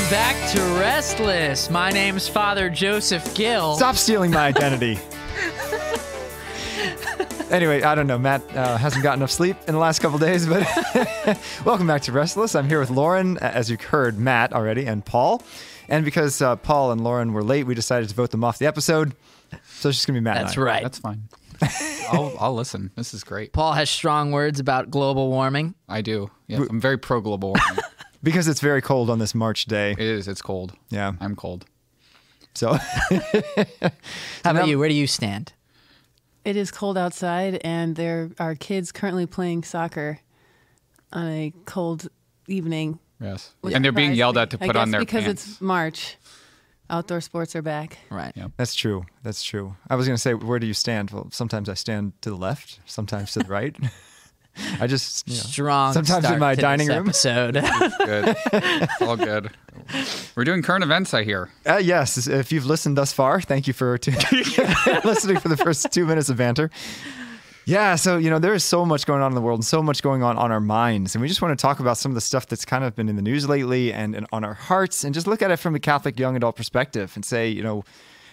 Back to Restless. My name's Father Joseph Gill. Stop stealing my identity. Anyway, I don't know. Matt hasn't got enough sleep in the last couple days, but welcome back to Restless. I'm here with Lauren, as you heard Matt already, and Paul. And because Paul and Lauren were late, we decided to vote them off the episode. So it's just going to be Matt That's and I. right. That's fine. I'll listen. This is great. Paul has strong words about global warming. I do. Yeah, I'm very pro-global warming. Because it's very cold on this March day. It is. It's cold. Yeah. I'm cold. So, How about you? Where do you stand? It is cold outside, and there are kids currently playing soccer on a cold evening. Yes. And they're being yelled at to put on their because pants. it's March. Outdoor sports are back. Right. Yep. That's true. That's true. I was going to say, where do you stand? Well, sometimes I stand to the left, sometimes to the right. I just, Strong sometimes start in my to dining this room. episode. Good. It's all good. We're doing current events, I hear. Yes. If you've listened thus far, thank you for listening for the first 2 minutes of banter. Yeah. So, there is so much going on in the world and so much going on our minds. And we just want to talk about some of the stuff that's kind of been in the news lately and on our hearts, and just look at it from a Catholic young adult perspective and say,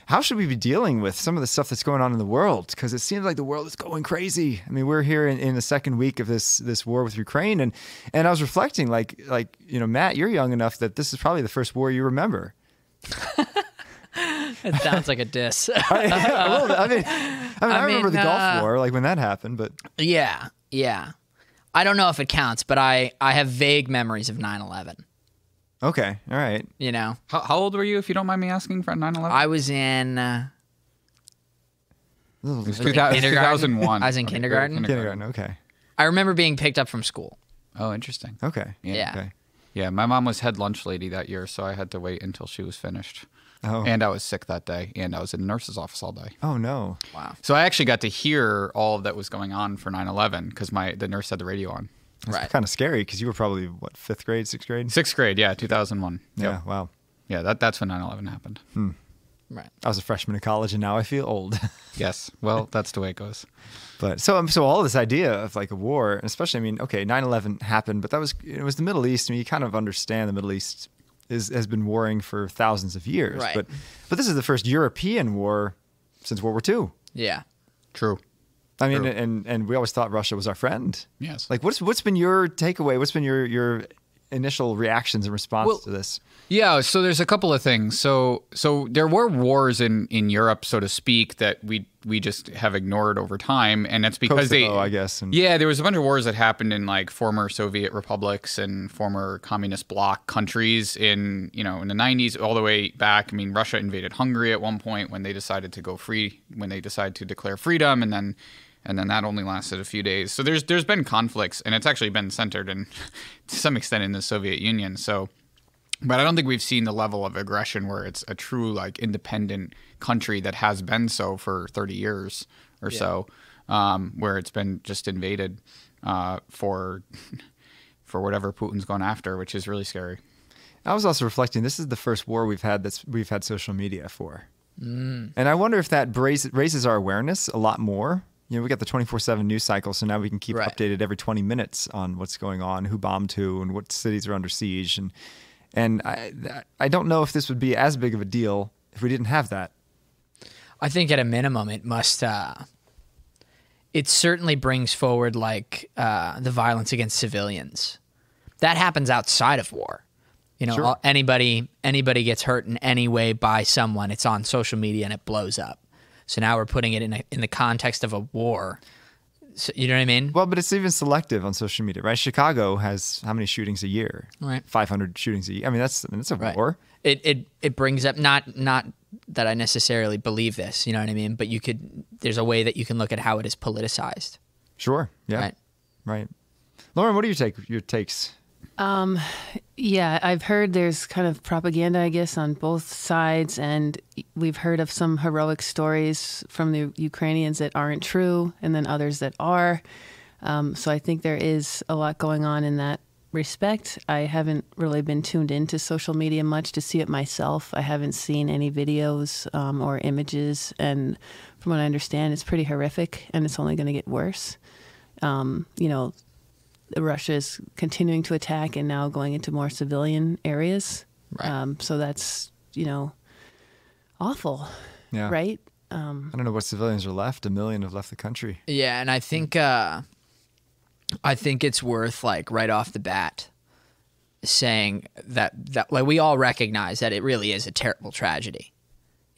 how should we be dealing with some of the stuff that's going on in the world? Because it seems like the world is going crazy. I mean, we're here in the second week of this war with Ukraine, and I was reflecting, like Matt, you're young enough that this is probably the first war you remember. It sounds like a diss. I remember the Gulf War, like when that happened, but Yeah. I don't know if it counts, but I have vague memories of 9/11. okay, all right. How old were you, if you don't mind me asking, for 9/11? I was in It was kindergarten. 2001. I was in kindergarten. Kindergarten, okay. I remember being picked up from school. Oh, interesting. Okay. Yeah. Okay. Yeah, my mom was head lunch lady that year, so I had to wait until she was finished. Oh. And I was sick that day, and I was in the nurse's office all day. Oh, no. Wow. So I actually got to hear all that was going on for 9/11 because the nurse had the radio on. That's Right. kind of scary because you were probably, what, 5th grade, 6th grade? Sixth grade, yeah, 2001. Yeah, Yep. wow. Yeah, that's when 9/11 happened. Right. I was a freshman in college, and now I feel old. Yes, well, that's the way it goes. But so all this idea of like a war, and especially, 9/11 happened, but it was the Middle East. You kind of understand the Middle East has been warring for thousands of years. Right. But this is the first European war since World War II. Yeah. True. True. And we always thought Russia was our friend. Yes. Like, what's been your takeaway? What's been your initial reactions in response to this? Yeah, so there's a couple of things. So there were wars in Europe, so to speak, that we just have ignored over time, and that's because Kosovo, I guess. Yeah, there was a bunch of wars that happened in like former Soviet republics and former communist bloc countries in the 90s all the way back. I mean, Russia invaded Hungary at one point when they decided to go free, when they decided to declare freedom, and then that only lasted a few days. So there's been conflicts, and it's actually been centered in to some extent in the Soviet Union. So, but I don't think we've seen the level of aggression where it's a true like independent country that has been so for 30 years or so, where it's been just invaded for whatever Putin's gone after, which is really scary. I was also reflecting, this is the first war we've had social media for. And I wonder if that raises our awareness a lot more. We got the 24/7 news cycle, so now we can keep updated every 20 minutes on what's going on, who bombed who, and what cities are under siege. And I don't know if this would be as big of a deal if we didn't have that. I think at a minimum it must it certainly brings forward like the violence against civilians. That happens outside of war. Sure. Anybody gets hurt in any way by someone, it's on social media and it blows up. So now we're putting it in the context of a war. So, you know what I mean? Well, but it's even selective on social media, right? Chicago has how many shootings a year? Right. 500 shootings a year. That's a war. It brings up not that I necessarily believe this, you know what I mean? But there's a way that you can look at how it is politicized. Sure. Yeah. Right. Lauren, what are your takes? Yeah, I've heard there's kind of propaganda, I guess, on both sides, and we've heard of some heroic stories from the Ukrainians that aren't true, and then others that are. So I think there is a lot going on in that respect. I haven't really been tuned into social media much to see it myself. I haven't seen any videos or images, and from what I understand, it's pretty horrific, and it's only going to get worse. Russia is continuing to attack and now going into more civilian areas. Right. So that's, awful. Yeah. Right? I don't know what civilians are left. 1 million have left the country. Yeah, and I think it's worth, like, right off the bat saying that like we all recognize that it really is a terrible tragedy.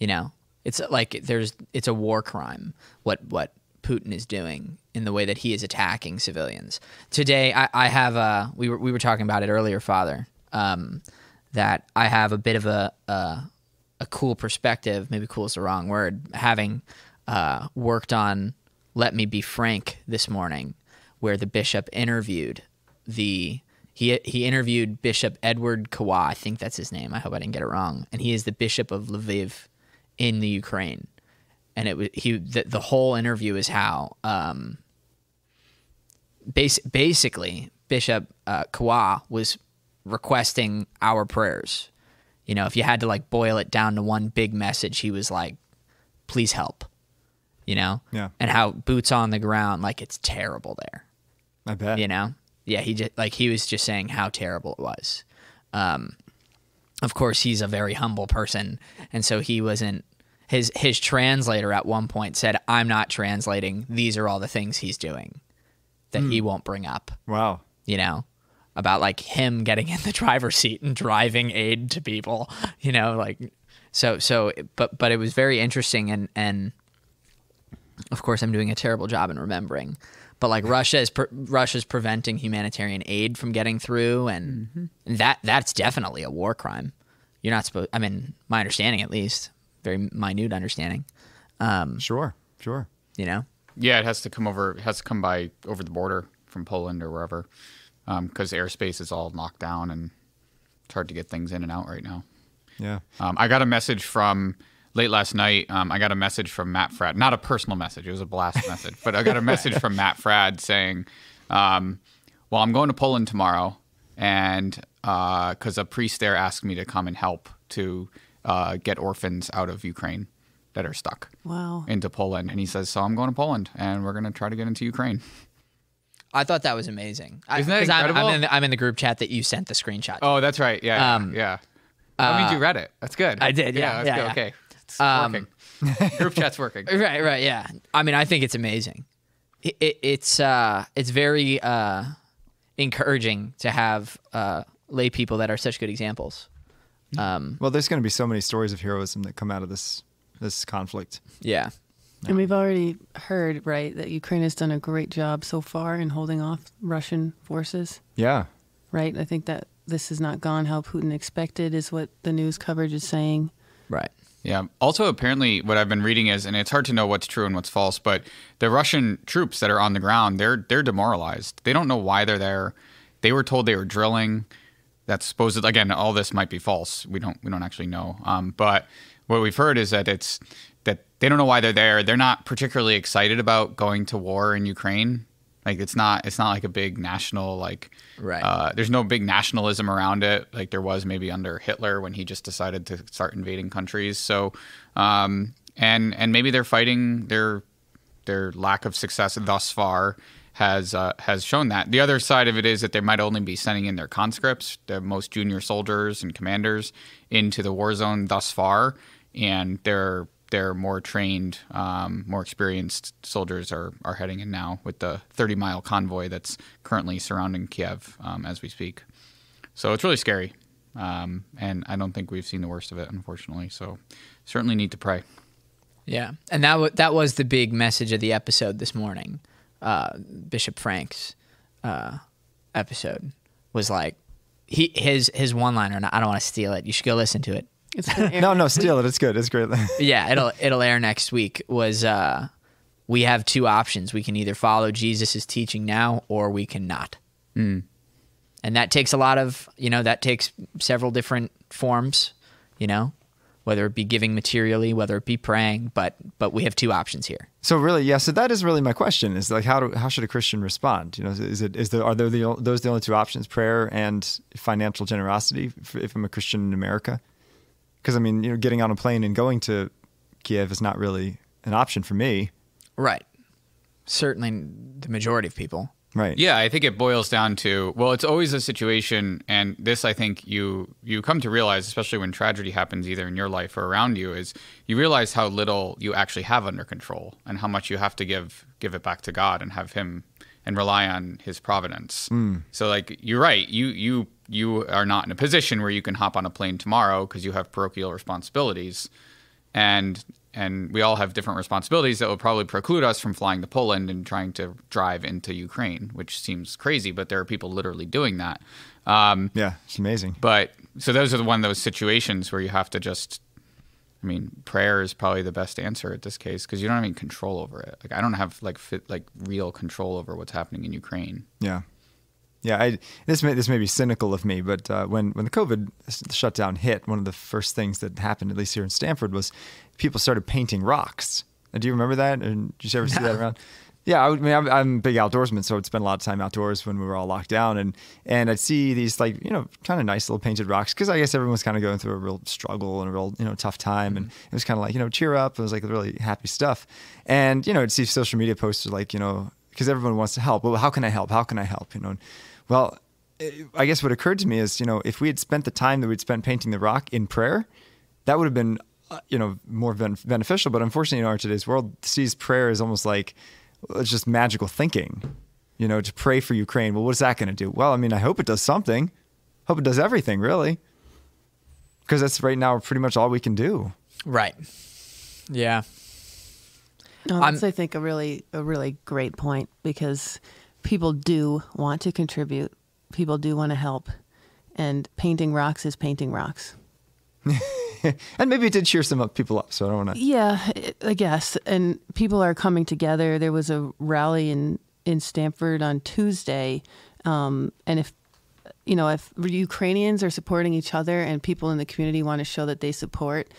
It's like it's a war crime what Putin is doing in the way that he is attacking civilians. Today, I have we were talking about it earlier, Father, that I have a bit of a cool perspective. Maybe cool is the wrong word. Having worked on Let Me Be Frank this morning, where the bishop interviewed he interviewed Bishop Edward Kawa. I think that's his name. I hope I didn't get it wrong. And he is the Bishop of Lviv in the Ukraine. And the whole interview is how basically Bishop Kawa was requesting our prayers. If you had to, like, boil it down to one big message, he was like, please help. Yeah. And how boots on the ground, like, it's terrible there. I bet. Yeah, he was just saying how terrible it was. Of course, he's a very humble person, and so he wasn't. His translator at one point said, "I'm not translating. These are all the things he's doing that he won't bring up." Wow. About, like, him getting in the driver's seat and driving aid to people. But it was very interesting, and of course, I'm doing a terrible job in remembering. But, like, Russia's preventing humanitarian aid from getting through, and that's definitely a war crime. You're not supposed. I mean, my understanding, at least, very minute understanding. Sure. Yeah, it has to come over. It has to come by over the border from Poland or wherever, because airspace is all knocked down and it's hard to get things in and out right now. Yeah. I got a message from. Late last night, I got a message from Matt Fradd. Not a personal message. It was a blast message. But I got a message from Matt Fradd saying, well, I'm going to Poland tomorrow, and because a priest there asked me to come and help to get orphans out of Ukraine that are stuck into Poland. And he says, so I'm going to Poland, and we're going to try to get into Ukraine. I thought that was amazing. Isn't that incredible? I'm in the group chat that you sent the screenshot. Oh, that's right. Yeah, yeah. That means you read it. That's good. I did, yeah. That's good. Okay. It's working. Group chat's working. Right, yeah. I mean, I think it's amazing. It's very encouraging to have lay people that are such good examples. Well, there's going to be so many stories of heroism that come out of this conflict. Yeah. And we've already heard, right, that Ukraine has done a great job so far in holding off Russian forces. Yeah. Right? I think that this has not gone how Putin expected, is what the news coverage is saying. Right. Yeah. Also, apparently, what I've been reading is, and it's hard to know what's true and what's false, but the Russian troops that are on the ground, they're demoralized. They don't know why they're there. They were told they were drilling. That's supposed. Again, all this might be false. We don't actually know. But what we've heard is that that they don't know why they're there. They're not particularly excited about going to war in Ukraine. Like it's not like a big national right. There's no big nationalism around it like there was maybe under Hitler when he just decided to start invading countries. So and maybe they're fighting their lack of success thus far has shown that. The other side of it is that they might only be sending in their conscripts, the most junior soldiers and commanders, into the war zone thus far, and they're more trained, more experienced soldiers are heading in now with the 30-mile convoy that's currently surrounding Kiev as we speak. So it's really scary, and I don't think we've seen the worst of it, unfortunately. So certainly need to pray. Yeah, and that was the big message of the episode this morning. Bishop Frank's episode was like his one-liner, and I don't want to steal it. You should go listen to it. No, steal it. It's good. It's great. Yeah, it'll air next week. Was we have two options. We can either follow Jesus' teaching now, or we cannot. And that takes a lot of, that takes several different forms, whether it be giving materially, whether it be praying, but we have two options here. So really, yeah. So that is really my question: is like how should a Christian respond? You know, are those the only two options, prayer and financial generosity, if I'm a Christian in America? Because I mean, you know, getting on a plane and going to Kiev is not really an option for me. Right. Certainly, the majority of people. Right. Yeah, I think it boils down to, well, it's always a situation, and this I think you come to realize, especially when tragedy happens either in your life or around you, is you realize how little you actually have under control and how much you have to give it back to God and have Him and rely on His providence. So like, you're right, you are not in a position where you can hop on a plane tomorrow because you have parochial responsibilities, and we all have different responsibilities that will probably preclude us from flying to Poland and trying to drive into Ukraine, which seems crazy, but there are people literally doing that. Yeah, it's amazing. But so those are one of those situations where you have to just, I mean, prayer is probably the best answer at this case because you don't have any control over it. Like I don't have like real control over what's happening in Ukraine. Yeah. Yeah, this may be cynical of me, but when the COVID shutdown hit, one of the first things that happened, at least here in Stanford, was people started painting rocks. Do you remember that? And did you ever see that around? Yeah, I mean, I'm a big outdoorsman, so I'd spend a lot of time outdoors when we were all locked down, and I'd see these like, you know, kind of nice little painted rocks because I guess everyone was kind of going through a real struggle and a real, you know, tough time, and it was kind of like, you know, cheer up. It was like really happy stuff, and you know, I'd see social media posts like, you know, because everyone wants to help. Well, how can I help? How can I help? You know. Well, I guess what occurred to me is, you know, if we had spent the time that we'd spent painting the rock in prayer, that would have been, you know, more beneficial. But unfortunately, in our today's world, sees prayer as almost like it's just magical thinking, you know, to pray for Ukraine. Well, what is that going to do? Well, I mean, I hope it does something. Hope it does everything, really. Because that's right now pretty much all we can do. Right. Yeah. No, that's, I think, a really great point because people do want to contribute. People do want to help. And painting rocks is painting rocks. And maybe it did cheer some people up, so I don't want to... Yeah, I guess. And people are coming together. There was a rally in Stanford on Tuesday. And if Ukrainians are supporting each other and people in the community want to show that they support,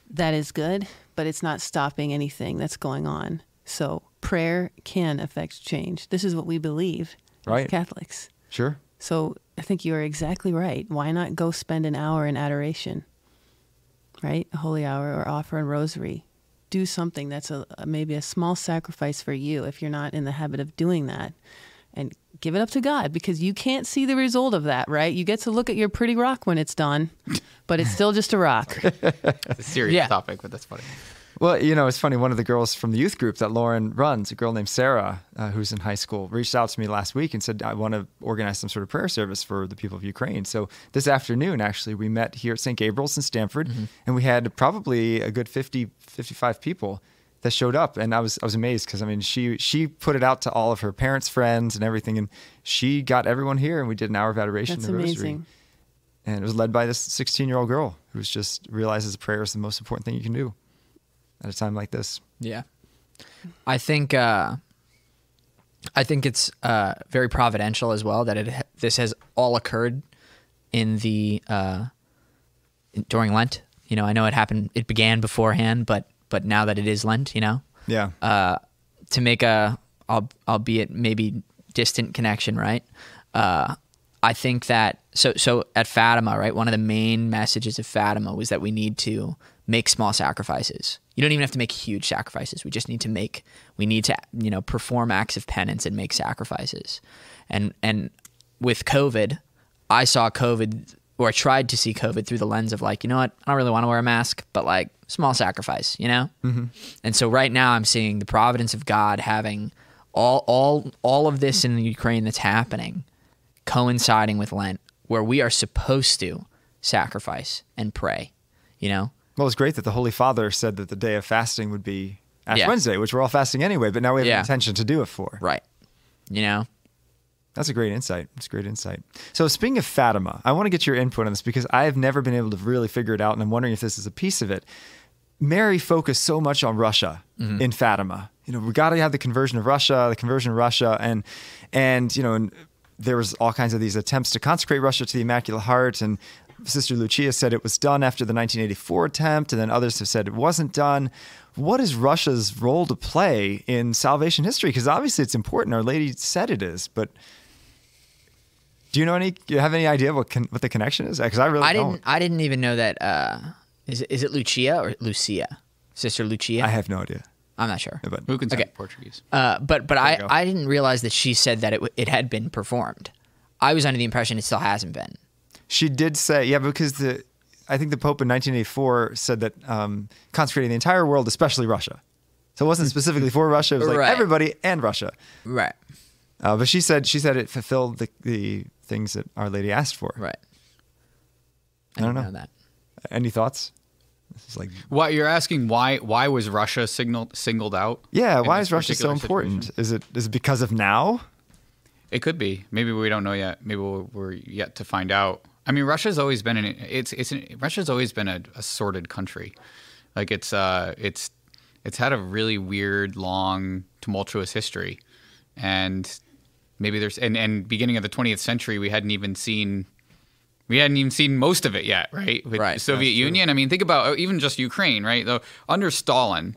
that is good, but it's not stopping anything that's going on. So prayer can affect change. This is what we believe as Catholics. Sure. So I think you are exactly right. Why not go spend an hour in adoration, right? A holy hour, or offer a rosary. Do something that's maybe a small sacrifice for you if you're not in the habit of doing that. And give it up to God because you can't see the result of that, right? You get to look at your pretty rock when it's done, but it's still just a rock. It's a serious topic, but that's funny. Well, you know, it's funny. One of the girls from the youth group that Lauren runs, a girl named Sarah, who's in high school, reached out to me last week and said, I want to organize some sort of prayer service for the people of Ukraine. So this afternoon, actually, we met here at St. Gabriel's in Stanford, and we had probably a good 50, 55 people that showed up. And I was amazed because, I mean, she put it out to all of her parents, friends, and everything, and she got everyone here, and we did an hour of adoration and rosary. Amazing. And it was led by this 16-year-old girl who just realizes prayer is the most important thing you can do at a time like this. Yeah. I think it's very providential as well that this has all occurred in during Lent. You know, I know it began beforehand, but now that it is Lent, you know? Yeah. To make albeit maybe distant connection, right? I think that so at Fatima, right, one of the main messages of Fatima was that we need to make small sacrifices. You don't even have to make huge sacrifices. We just need to perform acts of penance and make sacrifices. And with COVID, I saw COVID, or I tried to see COVID through the lens of like, you know what, I don't really want to wear a mask, but like small sacrifice, you know? Mm-hmm. And so right now I'm seeing the providence of God having all of this in Ukraine that's happening coinciding with Lent, where we are supposed to sacrifice and pray, you know? Well, it's great that the Holy Father said that the day of fasting would be Ash Wednesday, which we're all fasting anyway, but now we have an intention to do it for. Right. You know? That's a great insight. It's a great insight. So speaking of Fatima, I want to get your input on this because I have never been able to really figure it out, and I'm wondering if this is a piece of it. Mary focused so much on Russia in Fatima. You know, we got to have the conversion of Russia, and you know, and there was all kinds of these attempts to consecrate Russia to the Immaculate Heart, and Sister Lucia said it was done after the 1984 attempt, and then others have said it wasn't done. What is Russia's role to play in salvation history? Because obviously it's important. Our Lady said it is, but do you have any idea what the connection is? Because I don't. I didn't even know that. Is it Lucia or Lucia? Sister Lucia? I have no idea. I'm not sure. But Who can say Portuguese? But I didn't realize that she said that it had been performed. I was under the impression it still hasn't been. She did say, yeah, because I think the Pope in 1984 said that consecrating the entire world, especially Russia. So it wasn't specifically for Russia. It was like Right. everybody and Russia. Right. But she said it fulfilled the things that Our Lady asked for. Right. I don't didn't know. that. Any thoughts? This is like, Why you're asking why was Russia singled out? yeah, in why this is Russia so particular important? situation? Is it because of now? It could be. Maybe we don't know yet. Maybe we're yet to find out. I mean, Russia's always been Russia's always been a sordid country. Like it's had a really weird, long, tumultuous history, and maybe there's and beginning of the 20th century we hadn't even seen most of it yet, right? With Right, the Soviet Union. I mean, think about even just Ukraine, right? Though under Stalin,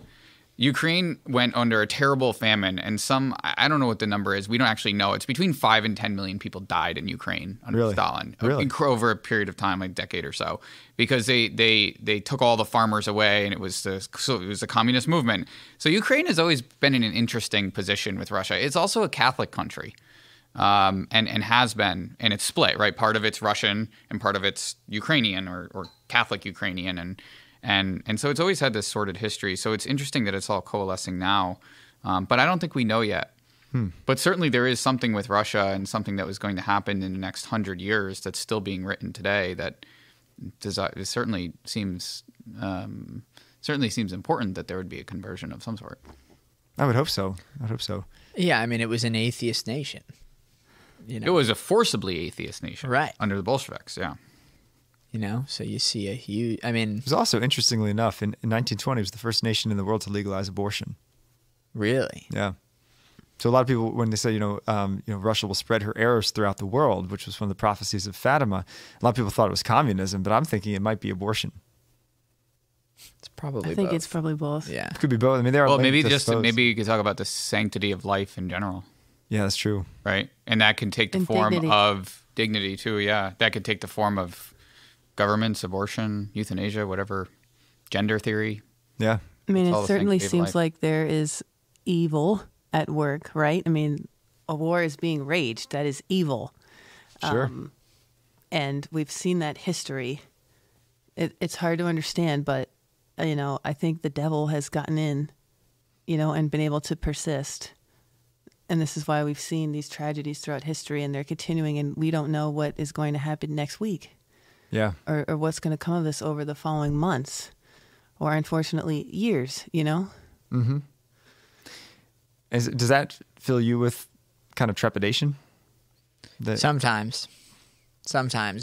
Ukraine went under a terrible famine, and I don't know what the number is. We don't actually know. It's between 5 and 10 million people died in Ukraine under Really? Stalin Really? over a period of time, like a decade or so, because they took all the farmers away, and it was a communist movement. So Ukraine has always been in an interesting position with Russia. It's also a Catholic country. And has been, and it's split, right? Part of it's Russian and part of it's Ukrainian or Catholic Ukrainian, and so it's always had this sordid history. So it's interesting that it's all coalescing now, but I don't think we know yet. But certainly there is something with Russia and something that was going to happen in the next 100 years that's still being written today that it certainly seems important that there would be a conversion of some sort. I would hope so. I'd hope so. Yeah, I mean, it was an atheist nation. You know? It was a forcibly atheist nation, Right. under the Bolsheviks. Yeah. So you see a huge. I mean, It was also, interestingly enough, in 1920, it was the first nation in the world to legalize abortion. really. Yeah. So a lot of people, when they say, Russia will spread her errors throughout the world, which was one of the prophecies of Fatima, a lot of people thought it was communism, but I'm thinking it might be abortion. It's probably. I think both. it's probably both. Yeah. It could be both. I mean, they are Well, linked, I suppose. maybe you could talk about the sanctity of life in general, Yeah, that's true. right? And that can take the And form dignity. of dignity too. Yeah, that could take the form of governments, abortion, euthanasia, whatever, gender theory. Yeah. I mean, It's all it the certainly sanctity of seems life. like there is evil at work, right? I mean, a war is being waged. That is evil. Sure. And we've seen that history. It's hard to understand, but, I think the devil has gotten in, and been able to persist. And this is why we've seen these tragedies throughout history, and they're continuing, and we don't know what is going to happen next week Yeah. or what's going to come of this over the following months or, unfortunately, years, Mm-hmm. Does that fill you with kind of trepidation? The Sometimes,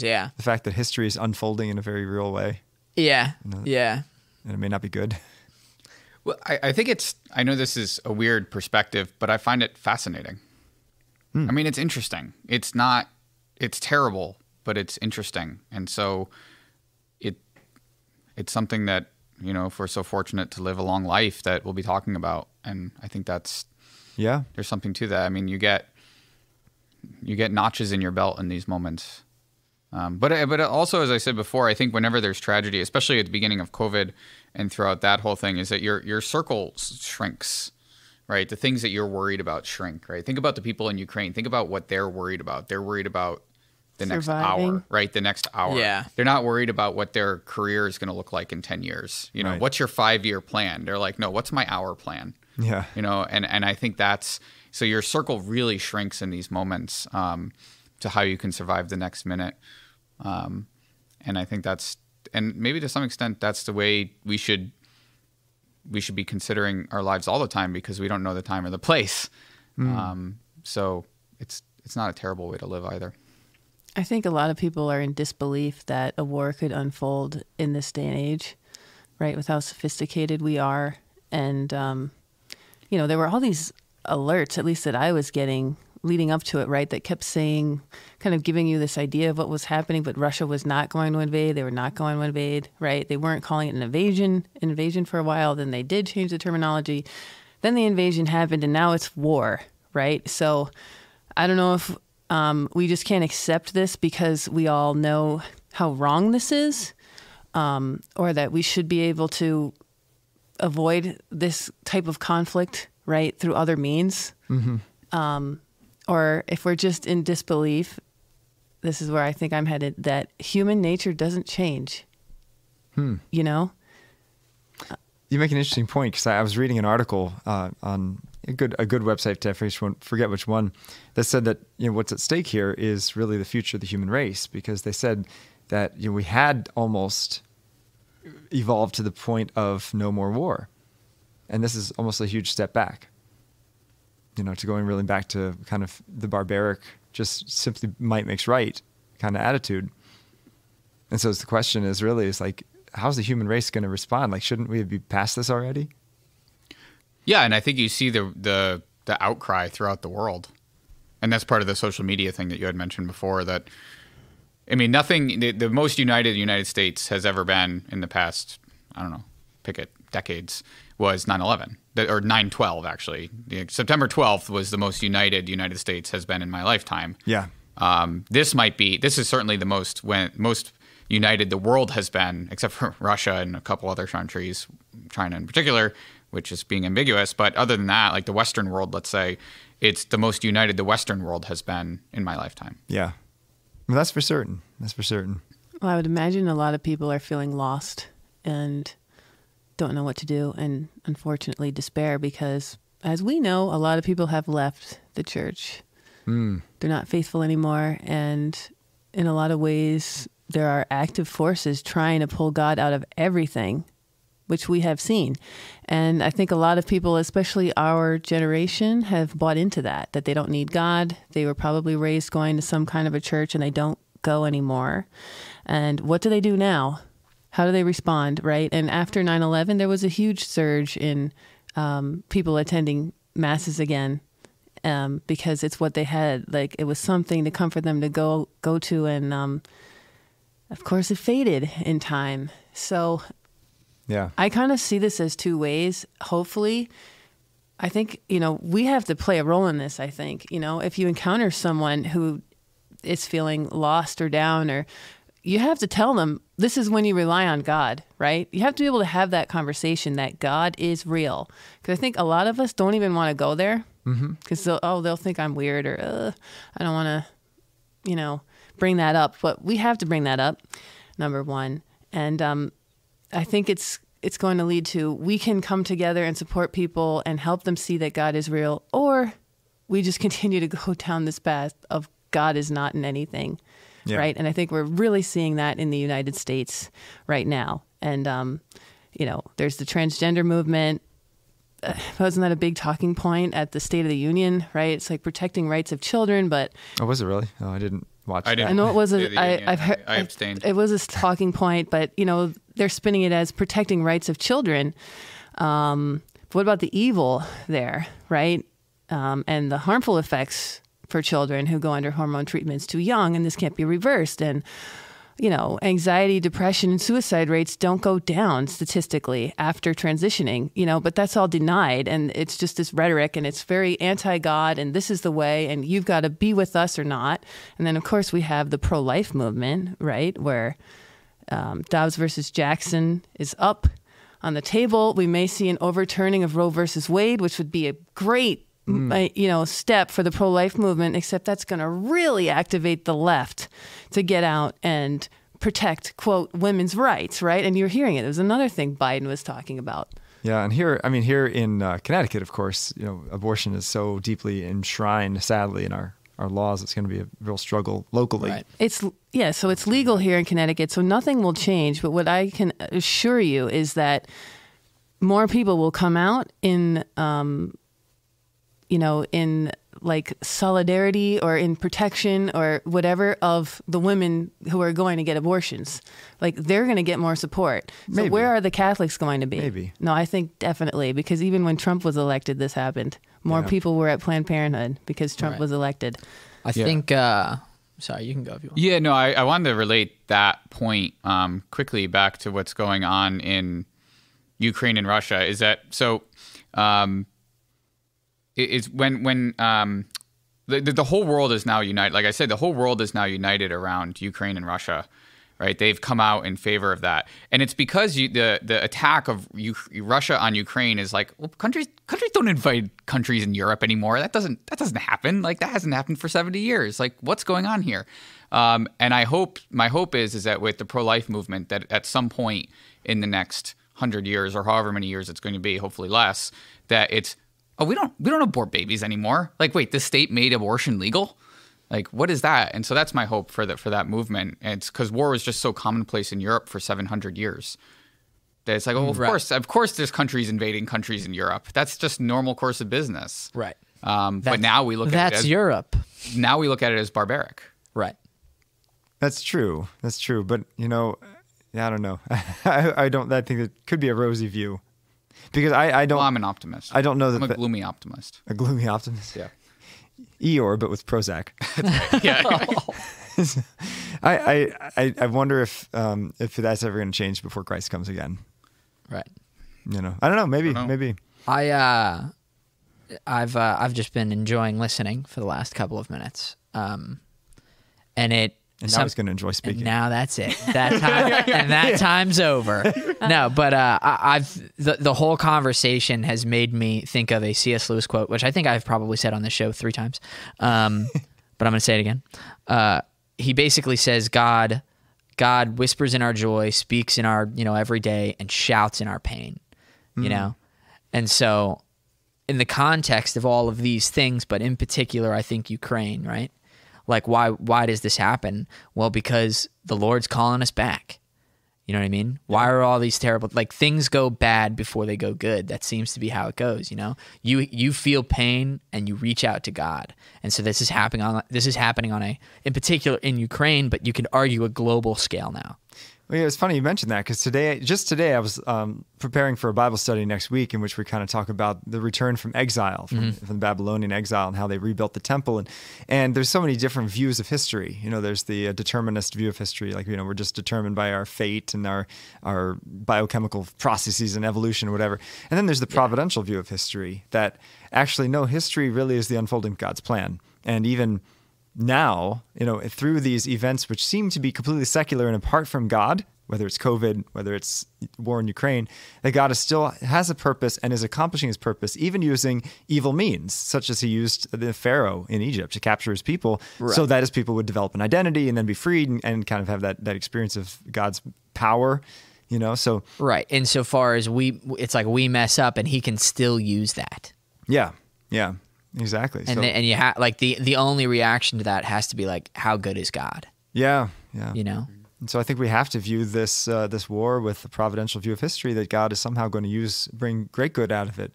yeah. fact that history is unfolding in a very real way, Yeah. No. Yeah. and it may not be good. Well, I think I know this is a weird perspective, but I find it fascinating. I mean, it's interesting. It's terrible, but it's interesting. And so it's something that, if we're so fortunate to live a long life, that we'll be talking about. And I think Yeah. there's something to that. I mean, you get notches in your belt in these moments. But also, as I said before, I think whenever there's tragedy, especially at the beginning of COVID and throughout that whole thing, is that your circle shrinks, right? The things that you're worried about shrink, right? Think about the people in Ukraine. Think about what they're worried about. They're worried about the next Surviving. hour, right? The next hour. Yeah. They're not worried about what their career is going to look like in 10 years. Right. What's your 5-year plan? They're like, no, what's my hour plan? Yeah. And I think so your circle really shrinks in these moments to how you can survive the next minute. And I think and maybe to some extent, that's the way we should be considering our lives all the time, because we don't know the time or the place. So it's not a terrible way to live either. I think a lot of people are in disbelief that a war could unfold in this day and age, right? With how sophisticated we are. And, there were all these alerts, at least that I was getting leading up to it, right, that kept saying, kind of giving you this idea of what was happening, but Russia was not going to invade. They were not going to invade, right? They weren't calling it an invasion for a while. Then they did change the terminology. Then the invasion happened, and now it's war, right? So I don't know if we just can't accept this because we all know how wrong this is, or that we should be able to avoid this type of conflict, right, through other means. Or if we're just in disbelief, this is where I think I'm headed, that human nature doesn't change. You know? You make an interesting point, because I was reading an article on a good website, I forget which one, that said that, you know, what's at stake here is really the future of the human race, because they said that, you know, we had almost evolved to the point of no more war, and this is almost a huge step back. You know, to going really back to kind of the barbaric, just simply might makes right kind of attitude. And so the question is like, how's the human race going to respond? Like, shouldn't we be past this already? Yeah, and I think you see the outcry throughout the world, and that's part of the social media thing that you had mentioned before. That, I mean, the most united the United States has ever been in the past, I don't know, pick it, decades, was 9/11, or 9/12 actually. September 12th was the most united the United States has been in my lifetime. Yeah. This is certainly the most united the world has been, except for Russia and a couple other countries, China in particular, which is being ambiguous. But other than that, like the Western world, let's say, it's the most united the Western world has been in my lifetime. Yeah. Well, that's for certain. That's for certain. Well, I would imagine a lot of people are feeling lost and don't know what to do, and unfortunately despair, because as we know, a lot of people have left the church. They're not faithful anymore, and in a lot of ways there are active forces trying to pull God out of everything, which we have seen. And I think a lot of people, especially our generation, have bought into that they don't need God. They were probably raised going to some kind of a church, and they don't go anymore. And what do they do now? How do they respond, right? And after 9/11, there was a huge surge in people attending masses again, because it's what they had. Like, it was something to comfort them to go to, and of course, it faded in time. So, yeah, I kind of see this as two ways. Hopefully, I think, you know, we have to play a role in this. I think, you know, if you encounter someone who is feeling lost or down, or you have to tell them this is when you rely on God, right? You have to be able to have that conversation that God is real. Because I think a lot of us don't even want to go there, because they'll think I'm weird, or I don't want to, you know, bring that up. But we have to bring that up, number one. And I think it's going to lead to, we can come together and support people and help them see that God is real, or we just continue to go down this path of God is not in anything. Yeah. Right. And I think we're really seeing that in the United States right now. And, you know, there's the transgender movement. Wasn't that a big talking point at the State of the Union? Right. It's like protecting rights of children. But oh, was it really? Oh, I didn't watch that. I know it was I've heard, I abstained. It was a talking point, but, you know, they're spinning it as protecting rights of children. What about the evil there? Right. And the harmful effects for children who go under hormone treatments too young, and this can't be reversed. And, you know, anxiety, depression, and suicide rates don't go down statistically after transitioning, you know, but that's all denied. And it's just this rhetoric, and it's very anti-God, and this is the way, and you've got to be with us or not. And then, of course, we have the pro-life movement, right, where Dobbs versus Jackson is up on the table. We may see an overturning of Roe versus Wade, which would be a great step for the pro-life movement, except that's going to really activate the left to get out and protect, quote, women's rights, right? And you're hearing it. It was another thing Biden was talking about. Yeah, and here in Connecticut, of course, you know, abortion is so deeply enshrined, sadly, in our laws. It's going to be a real struggle locally. Right. So it's legal here in Connecticut, so nothing will change. But what I can assure you is that more people will come out in like solidarity or in protection or whatever of the women who are going to get abortions. Like they're going to get more support. So Maybe. where are the Catholics going to be? Maybe. No, I think definitely, because even when Trump was elected, this happened. More Yeah. people were at Planned Parenthood because Trump was elected. I think. Sorry, you can go if you want. Yeah, no, I wanted to relate that point quickly back to what's going on in Ukraine and Russia. Is that so? Is when the whole world is now united. Like I said, the whole world is now united around Ukraine and Russia, right? They've come out in favor of that, and it's because the attack of Russia on Ukraine is like, well, countries don't invade countries in Europe anymore. That doesn't happen. Like that hasn't happened for 70 years. Like what's going on here? And my hope is that with the pro-life movement, that at some point in the next 100 years or however many years it's going to be, hopefully less, that it's, oh, we don't abort babies anymore. Like, wait, the state made abortion legal? Like, what is that? And so that's my hope for that movement. And it's because war was just so commonplace in Europe for 700 years. That it's like, oh, of course there's countries invading countries in Europe. That's just normal course of business. Right. But now we look at it That's as Europe. Now we look at it as barbaric. Right. That's true. But I don't know. I think it could be a rosy view, because I don't. Well, I'm an optimist. I don't know that I'm a gloomy optimist. A gloomy optimist. Yeah. Eeyore, but with Prozac. Yeah. I wonder if that's ever going to change before Christ comes again. Right. I don't know. Maybe. I've just been enjoying listening for the last couple of minutes, and now he's going to enjoy speaking. And now that's it. That time's over. No, but the whole conversation has made me think of a C.S. Lewis quote, which I think I've probably said on this show 3 times, but I'm going to say it again. He basically says God whispers in our joy, speaks in our every day, and shouts in our pain. And so in the context of all of these things, but in particular, I think Ukraine, right? Like, why does this happen? Well, because the Lord's calling us back. You know what I mean? Why are all these terrible, like, things go bad before they go good? That seems to be how it goes, You feel pain and you reach out to God. And so this is happening on a, in particular in Ukraine, but you could argue a global scale now. Well, yeah, it's funny you mentioned that, because just today I was preparing for a Bible study next week in which we kind of talk about the return from exile, from the Babylonian exile, and how they rebuilt the temple. And there's so many different views of history. There's the determinist view of history, like, we're just determined by our fate and our biochemical processes and evolution or whatever. And then there's the providential view of history, that actually, no, history really is the unfolding of God's plan. And even now, through these events which seem to be completely secular and apart from God, whether it's COVID, whether it's war in Ukraine, that God still has a purpose and is accomplishing his purpose, even using evil means, such as he used the Pharaoh in Egypt to capture his people, so that his people would develop an identity and then be freed and kind of have that experience of God's power, so. Right. Insofar as it's like we mess up and he can still use that. Yeah. Yeah. Exactly. And you have like the only reaction to that has to be like, how good is God? Yeah. And so I think we have to view this war with the providential view of history, that God is somehow going to bring great good out of it,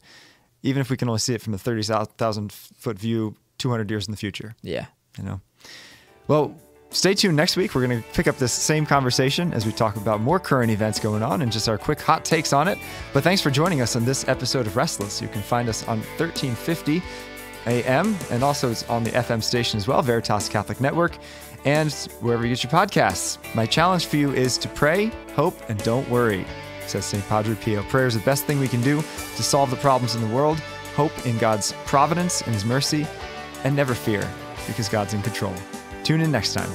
even if we can only see it from the 30,000 foot view 200 years in the future. Yeah. Well, stay tuned next week. We're going to pick up this same conversation as we talk about more current events going on and just our quick hot takes on it. But thanks for joining us on this episode of Restless. You can find us on 1350 AM, and also it's on the FM station as well, Veritas Catholic Network, and wherever you get your podcasts. My challenge for you is to pray, hope, and don't worry, says St. Padre Pio. Prayer is the best thing we can do to solve the problems in the world. Hope in God's providence and his mercy, and never fear, because God's in control. Tune in next time.